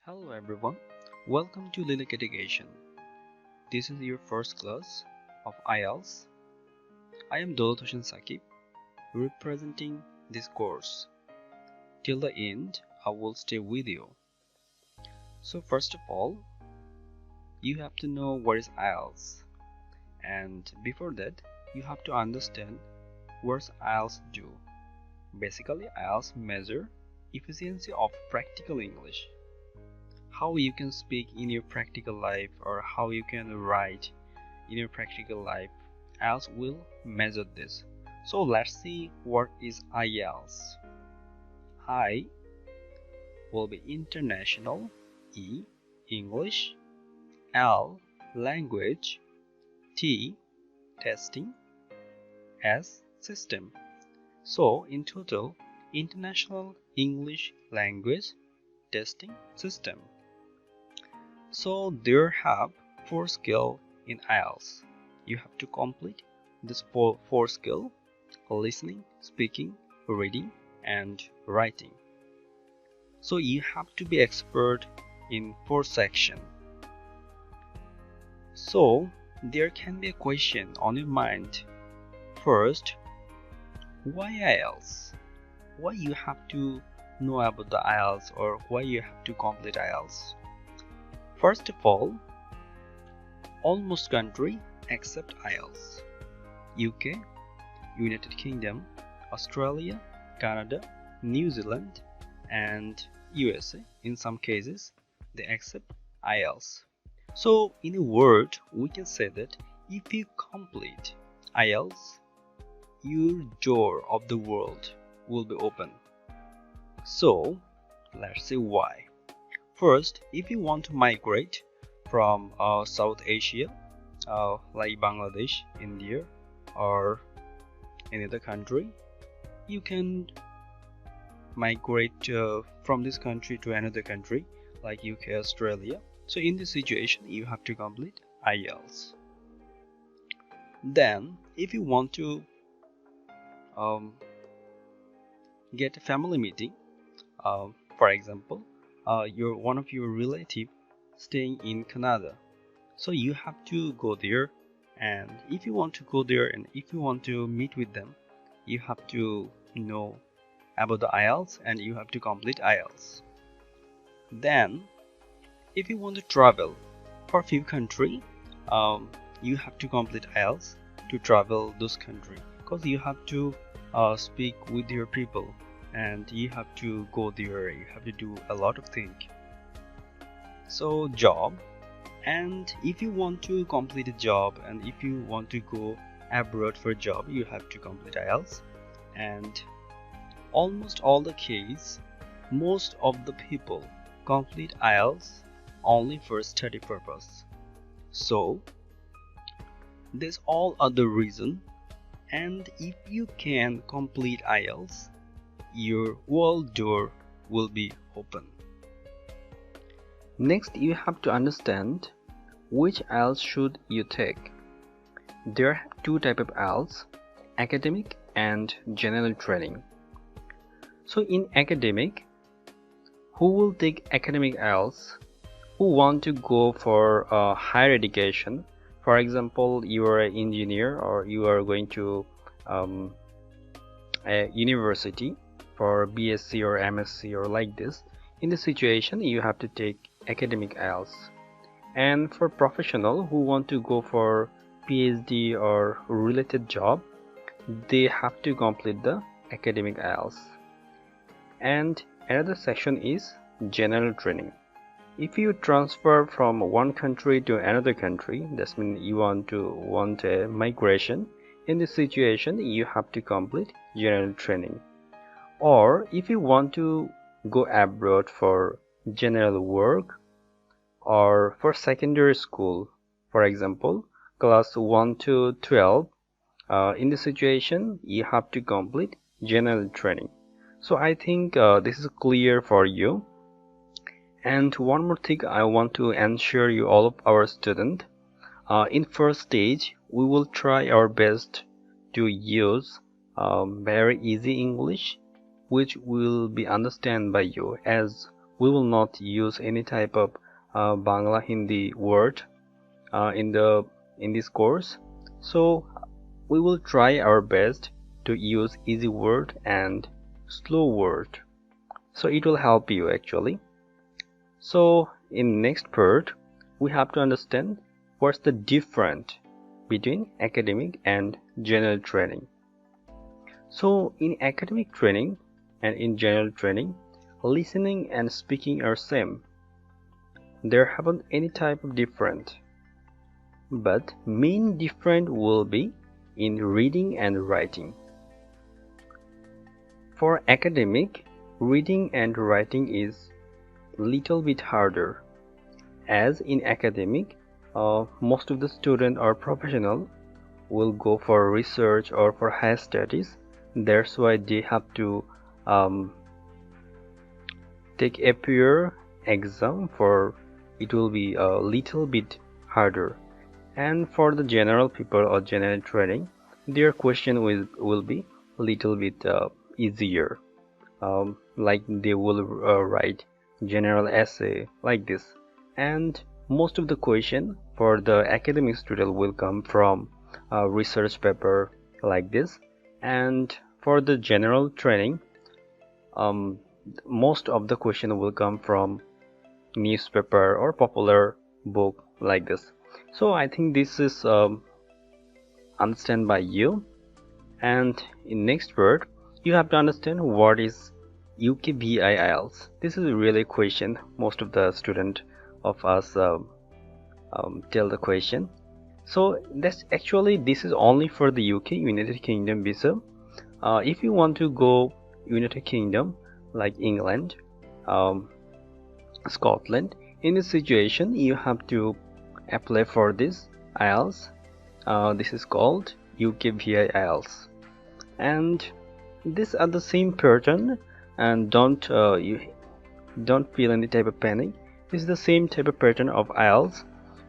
Hello everyone, welcome to Lilac Education. This is your first class of IELTS. I am Dolat Hossain Saqib, representing this course. Till the end, I will stay with you. So first of all, you have to know what is IELTS. And before that, you have to understand what IELTS do. Basically, IELTS measure efficiency of practical English. How you can speak in your practical life or how you can write in your practical life. IELTS will measure this. So let's see what is IELTS. I will be international, E English, L language, T testing, S system. So in total, international English language testing system. So there have 4 skills in IELTS. You have to complete this four skill: listening, speaking, reading, and writing. So you have to be expert in 4 sections. So there can be a question on your mind. First, why IELTS? Why you have to know about the IELTS, or why you have to complete IELTS? First of all, almost country accept IELTS. UK, United Kingdom, Australia, Canada, New Zealand, and USA. In some cases, they accept IELTS. So in a word, we can say that if you complete IELTS, your door of the world will be open. So let's see why. First, if you want to migrate from South Asia, like Bangladesh, India, or any other country, you can migrate from this country to another country like UK, Australia. So in this situation, you have to complete IELTS. Then, if you want to get a family meeting, for example, one of your relative staying in Canada, so you have to go there, and if you want to go there and if you want to meet with them, you have to know about the IELTS and you have to complete IELTS. Then if you want to travel for a few countries, you have to complete IELTS to travel those countries, because you have to speak with your people and you have to go there, you have to do a lot of things. So job, and if you want to complete a job and if you want to go abroad for a job, you have to complete IELTS. And almost all the case, most of the people complete IELTS only for study purpose. So there's all other reason, and if you can complete IELTS, your world door will be open. Next, you have to understand which IELTS should you take. There are 2 types of IELTS, academic and general training. So in academic, who will take academic IELTS? Who want to go for higher education? For example, you are an engineer or you are going to a university for BSc or MSc or like this. In this situation, you have to take academic IELTS. And for professional who want to go for PhD or related job, they have to complete the academic IELTS. And another section is general training. If you transfer from one country to another country, that means you want a migration. In this situation, you have to complete general training. Or if you want to go abroad for general work or for secondary school, for example, class 1 to 12, in this situation, you have to complete general training. So I think this is clear for you. And one more thing I want to ensure you, all of our students, in first stage we will try our best to use very easy English which will be understood by you, as we will not use any type of Bangla Hindi word in this course. So we will try our best to use easy word and slow word, so it will help you actually. So in next part we have to understand what's the difference between academic and general training. So in academic training and in general training, listening and speaking are same. There haven't any type of difference, but main difference will be in reading and writing. For academic, reading and writing is little bit harder, as in academic most of the student or professional will go for research or for higher studies. That's why they have to take a pure exam, for it will be a little bit harder. And for the general people or general training, their question will be little bit easier, like they will write general essay like this. And most of the question for the academic student will come from research paper like this. And for the general training, most of the question will come from newspaper or popular book like this. So I think this is understand by you. And in next word, you have to understand what is UKVI IELTS. This is really a question most of the student of us tell the question. So that's actually, this is only for the UK, United Kingdom visa. If you want to go United Kingdom like England, Scotland, in this situation you have to apply for this IELTS. This is called UKVI IELTS, and these are the same pattern, and don't feel any type of panic. This is the same type of pattern of IELTS,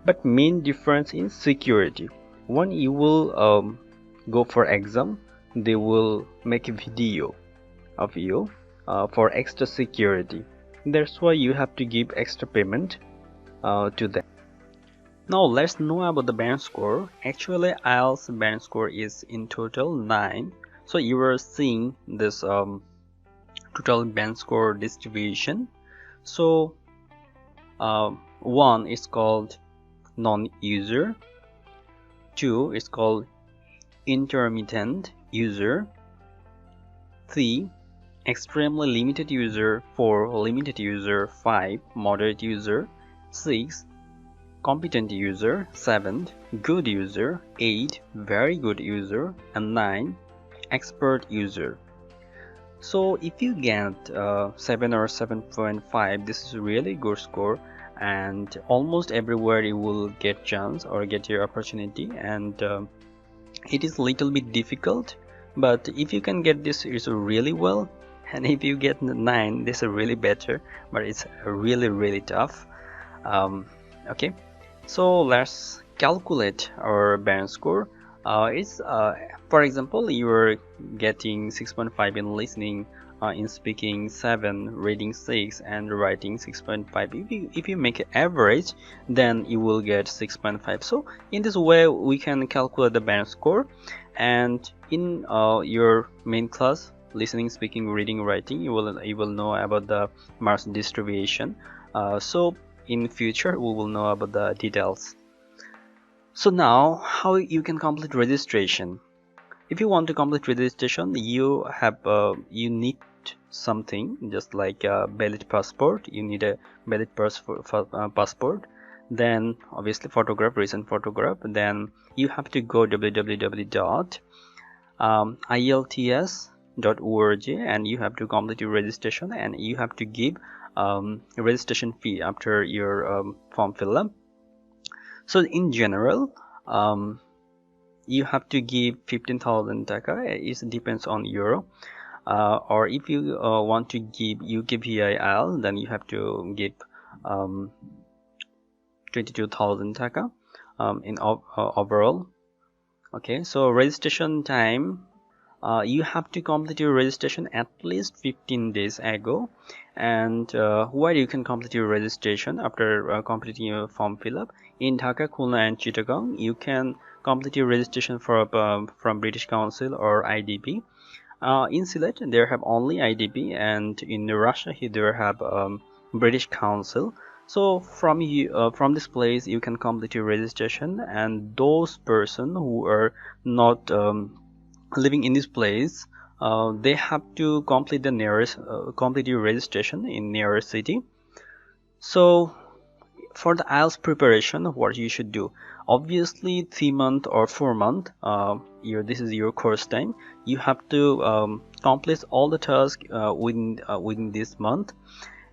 but main difference in security. When you will go for exam, they will make a video of you for extra security. That's why you have to give extra payment to them. Now let's know about the band score. Actually IELTS band score is in total 9. So you are seeing this total band score distribution. So 1 is called non-user, 2 is called intermittent user, 3 extremely limited user, 4 limited user, 5 moderate user, 6 competent user, 7 good user, 8 very good user, and 9 expert user. So if you get 7 or 7.5, this is really good score, and almost everywhere you will get chance or get your opportunity. And it is little bit difficult, but if you can get this, it's really well. And if you get 9, this is really better, but it's really tough. Okay, so let's calculate our band score. It's for example, you are getting 6.5 in listening, in speaking 7, reading 6, and writing 6.5. If you make an average, then you will get 6.5. So in this way we can calculate the band score. And in your main class, listening, speaking, reading, writing, you will know about the marks distribution. So in future we will know about the details. So now, how you can complete registration? If you want to complete registration, you need something just like a valid passport. You need a valid passport. Then obviously photograph, recent photograph. Then you have to go www.ielts.org and you have to complete your registration, and you have to give registration fee after your form fill up. So in general, you have to give 15,000 taka. It depends on euro. Or if you want to give UKVI IELTS, then you have to give 22,000 taka in overall. Okay, so registration time, you have to complete your registration at least 15 days ago, And where you can complete your registration after completing your form fill-up. In Dhaka, Khulna and Chittagong, you can complete your registration from British Council or IDP. In Sylhet, there have only IDP, and in Rajshahi there have British Council. So from this place you can complete your registration, and those person who are not living in this place, they have to complete the nearest complete your registration in nearest city. So for the IELTS preparation, what you should do, obviously 3 month or 4 month, this is your course time. You have to complete all the tasks within this month.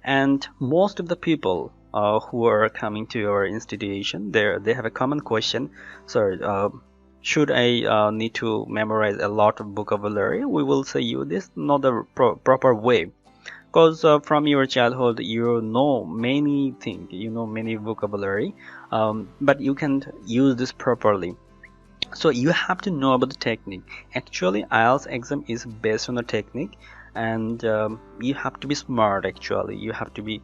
And most of the people who are coming to your institution, they have a common question. So should I need to memorize a lot of vocabulary? We will say you this is not the proper way, because from your childhood you know many things, you know many vocabulary, but you can't use this properly. So you have to know about the technique. Actually IELTS exam is based on the technique, and you have to be smart. Actually you have to be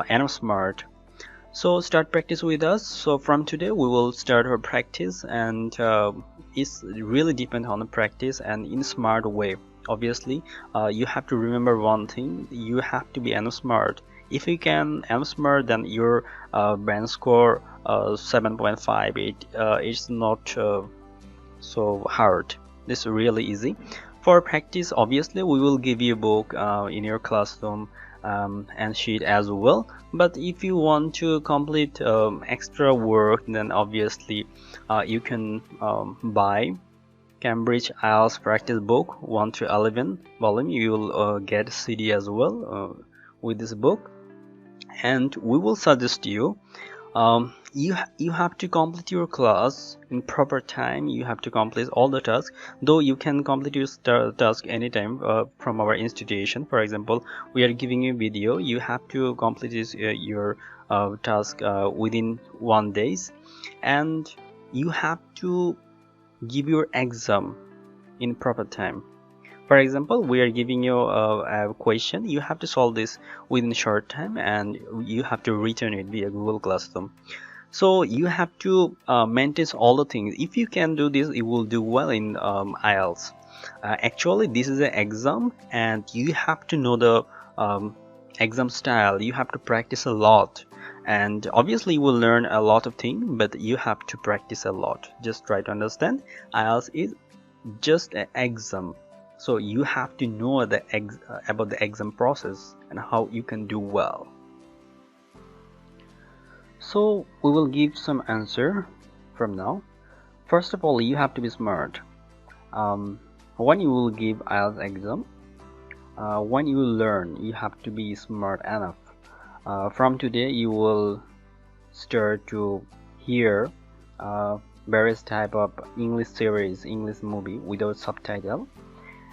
enough smart. So start practice with us. So from today we will start our practice, and it's really depend on the practice and in smart way. Obviously you have to remember one thing, you have to be enough smart. If you can enough smart, then your band score 7.5, it's not so hard. This is really easy. For practice, obviously we will give you a book in your classroom and sheet as well. But if you want to complete extra work, then obviously you can buy Cambridge IELTS practice book 1 to 11 volume. You will get CD as well with this book, and we will suggest you you have to complete your class in proper time. You have to complete all the tasks, though you can complete your task anytime from our institution. For example, we are giving you video, you have to complete your task within 1 day, and you have to give your exam in proper time. For example, we are giving you a question, you have to solve this within a short time, and you have to return it via Google Classroom. So you have to maintain all the things. If you can do this, you will do well in IELTS. Actually this is an exam, and you have to know the exam style. You have to practice a lot, and obviously you will learn a lot of things, but you have to practice a lot. Just try to understand, IELTS is just an exam. So you have to know about the exam process and how you can do well. So we will give some answer from now. First of all, you have to be smart. When you will give IELTS exam, when you learn, you have to be smart enough. From today you will start to hear various type of English series, English movie without subtitle,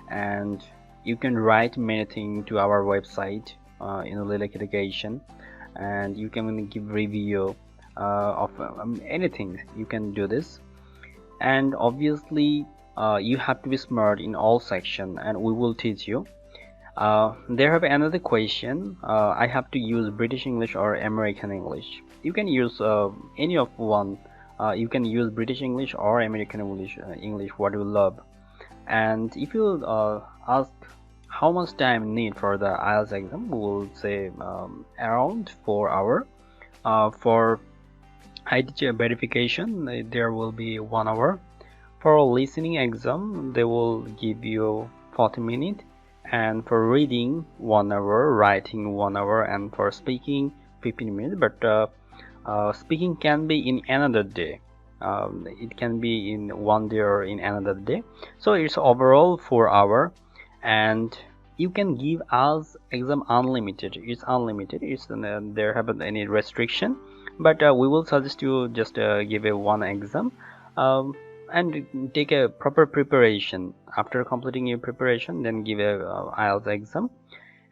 and you can write many things to our website in Lilac Education, and you can give review of anything. You can do this, and obviously you have to be smart in all section, and we will teach you. There have another question, I have to use British English or American English. You can use any of one. You can use British English or American English, what you love. And if you ask how much time need for the IELTS exam, we will say around 4 hours. For ID verification, there will be 1 hour. For listening exam, they will give you 40 minutes, and for reading 1 hour, writing 1 hour, and for speaking 15 minutes. But speaking can be in another day. It can be in 1 day or in another day. So it's overall 4 hours, and you can give IELTS exam unlimited. It's unlimited. There haven't any restriction, but we will suggest you just give a one exam and take a proper preparation. After completing your preparation, then give a IELTS exam,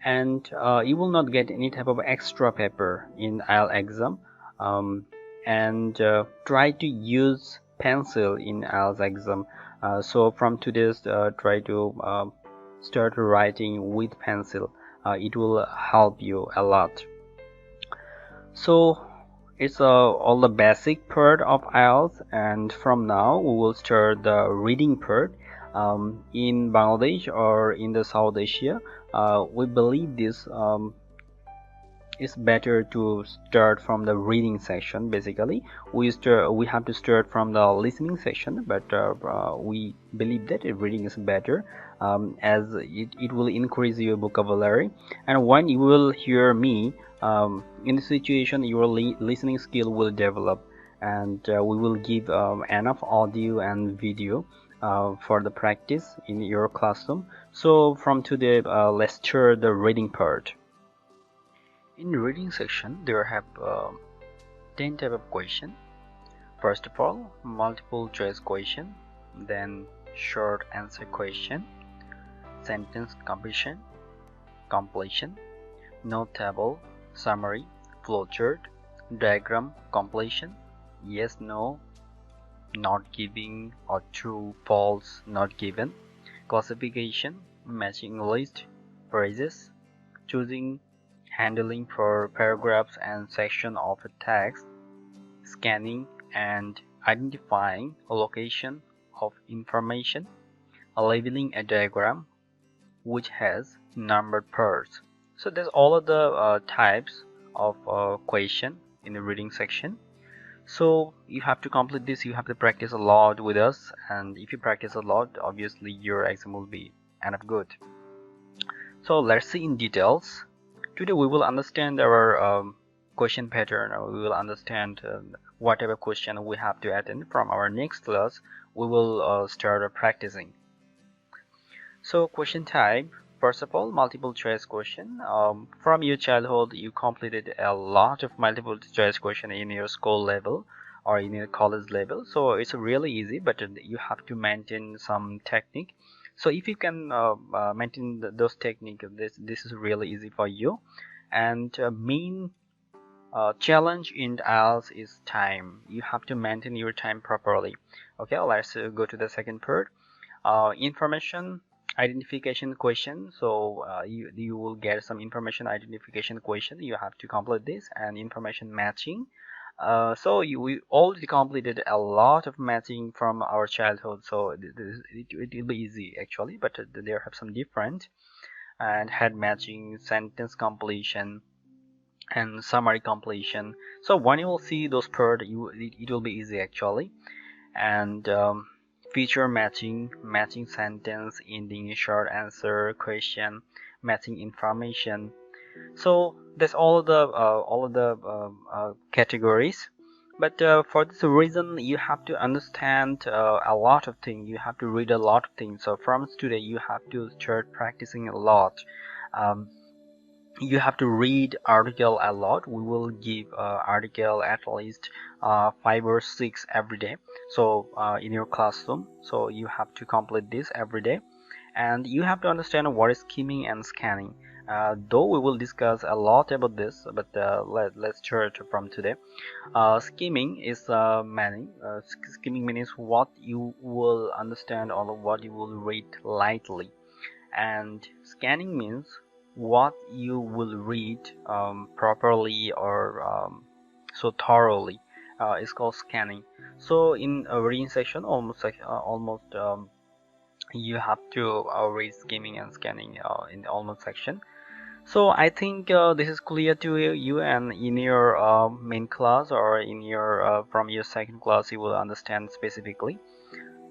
and you will not get any type of extra paper in IELTS exam. And try to use pencil in IELTS exam. So from today's try to start writing with pencil. it will help you a lot. So it's all the basic part of IELTS, and from now we will start the reading part. In Bangladesh or in the South Asia, we believe this it's better to start from the reading section. Basically, we have to start from the listening section, but we believe that reading is better, as it will increase your vocabulary, and when you will hear me in the situation, your listening skill will develop, and we will give enough audio and video for the practice in your classroom. So from today, let's start the reading part. In reading section, there have 10 type of question. First of all, multiple choice question, then short answer question, sentence completion, note table, summary, flowchart, diagram completion, yes, no, not giving, or true, false, not given, classification, matching list, phrases, choosing, handling for paragraphs and section of a text, scanning and identifying a location of information, labeling a diagram which has numbered parts. So there's all of the types of question in the reading section. So you have to complete this, you have to practice a lot with us, and if you practice a lot, obviously your exam will be enough good. So let's see in details. Today we will understand our question pattern, or we will understand what type of question we have to attend. From our next class, we will start practicing. So question type, first of all, multiple choice question. From your childhood, you completed a lot of multiple choice question in your school level or in your college level. So it's really easy, but you have to maintain some technique. So if you can maintain those techniques, this is really easy for you. And main challenge in IELTS is time. You have to maintain your time properly. Okay, let's go to the second part. Information identification question. So you will get some information identification question. You have to complete this, and information matching. So we already completed a lot of matching from our childhood, so it will be easy actually, but there have some different, and head matching, sentence completion, and summary completion. So when you will see those part, it will be easy actually. And feature matching sentence, ending, short answer, question, matching information. So that's all of the categories. But for this reason, you have to understand a lot of things. You have to read a lot of things. So from today, you have to start practicing a lot. You have to read article a lot. We will give article at least 5 or 6 every day. So in your classroom, so you have to complete this every day, and you have to understand what is skimming and scanning. Though we will discuss a lot about this, but let's start from today. Skimming is skimming means what you will understand or what you will read lightly, and scanning means what you will read properly or so thoroughly. It's called scanning. So in a reading section, almost you have to read skimming and scanning in the almost section. So I think this is clear to you, and in your main class or in your from your second class, you will understand specifically.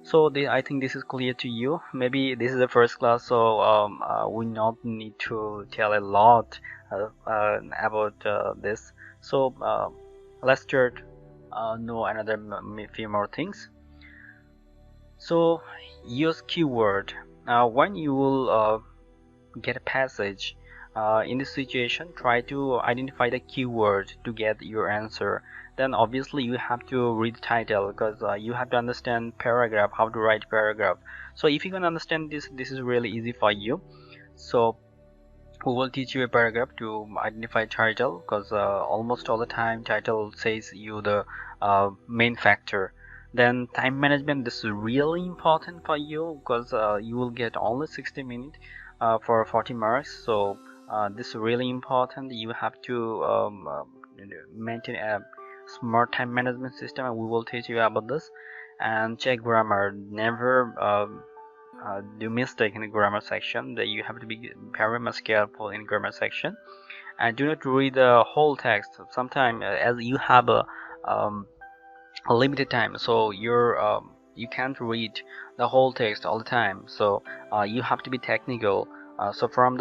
So I think this is clear to you. Maybe this is the first class, so we not need to tell a lot about this. So let's start know another few more things. So use keyword. When you will get a passage in this situation, try to identify the keyword to get your answer. Then obviously you have to read the title, because you have to understand paragraph, how to write paragraph. So if you can understand this is really easy for you. So we will teach you a paragraph to identify title, because almost all the time title says you the main factor. Then time management, this is really important for you, because you will get only 60 minutes for 40 marks. So This is really important. You have to maintain a smart time management system, and we will teach you about this. And check grammar. Never do mistake in the grammar section. That you have to be very much careful in grammar section, and do not read the whole text. Sometimes, as you have a limited time, so you can't read the whole text all the time. So you have to be technical. So from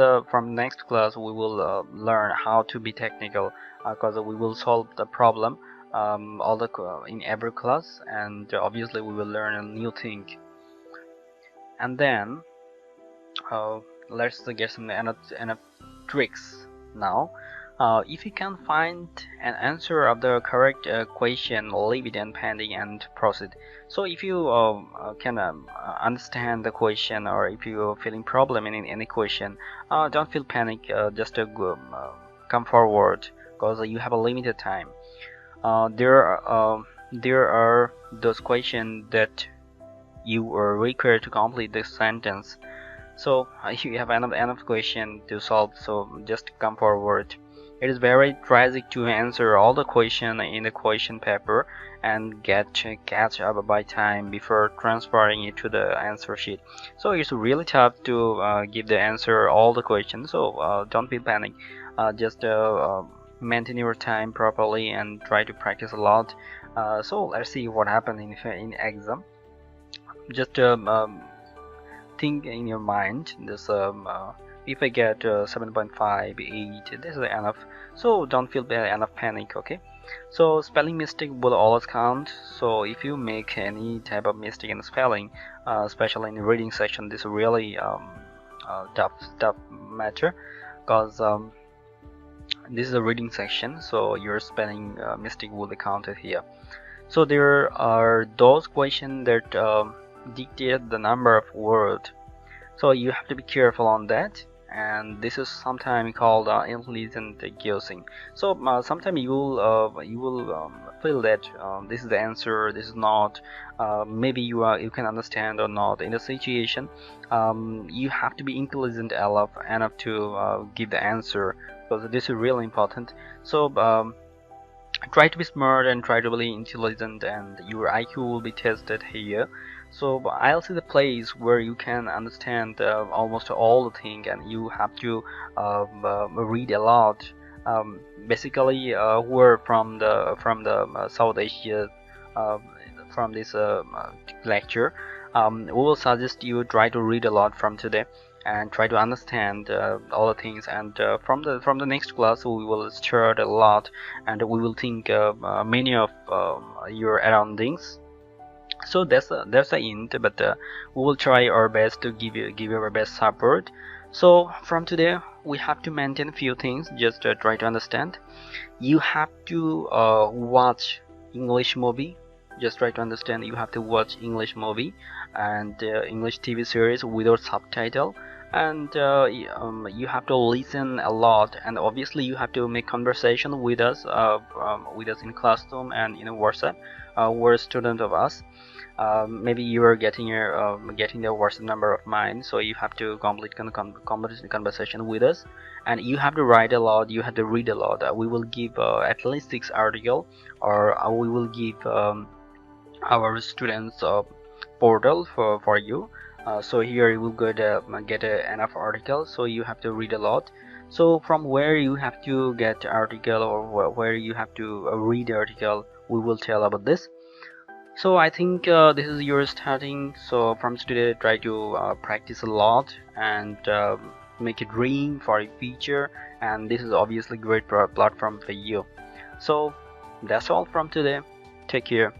next class we will learn how to be technical, because we will solve the problem in every class, and obviously we will learn a new thing. And then let's get some tricks now. If you can find an answer of the correct question, leave it and pending and proceed. So if you can understand the question, or if you're feeling problem in any question, don't feel panic. Just come forward, because you have a limited time. There are those questions that you are required to complete the sentence. So you have enough question to solve, so just come forward. It is very tragic to answer all the question in the question paper and catch up by time before transferring it to the answer sheet. So it's really tough to give the answer all the questions. So don't be panic. Just maintain your time properly and try to practice a lot. So let's see what happens in exam. Just think in your mind this if I get 7.5, 8, this is enough. So don't feel enough panic, okay? So spelling mistake will always count. So if you make any type of mistake in spelling, especially in the reading section, this is really tough matter, because this is a reading section, so your spelling mistake will be counted here. So there are those questions that dictate the number of words, so you have to be careful on that. And this is sometimes called intelligent guessing. So sometimes you will feel that this is the answer, this is not. Maybe you can understand or not in the situation. You have to be intelligent enough to give the answer, because this is really important. So try to be smart and try to be intelligent, and your IQ will be tested here. So IELTS is a place where you can understand almost all the thing, and you have to read a lot. Basically, we're from the South Asia. From this lecture, we will suggest you try to read a lot from today and try to understand all the things. And from the next class, we will start a lot, and we will think many of your surroundings. So that's the end, but we will try our best to give you our best support. So from today we have to maintain a few things. Just try to understand. You have to watch English movie. Just try to understand. You have to watch English movie and English TV series without subtitle. And you have to listen a lot, and obviously you have to make conversation with us in classroom and in WhatsApp. We're a student of us. Maybe you are getting the WhatsApp number of mine, so you have to complete conversation with us, and you have to write a lot, you have to read a lot. We will give at least 6 articles, or we will give our students portal for you. So here you will get enough articles, so you have to read a lot. So from where you have to get article, or where you have to read the article, we will tell about this. So I think this is your starting. So from today, try to practice a lot and make a dream for your future, and this is obviously great platform for you. So that's all from today. Take care.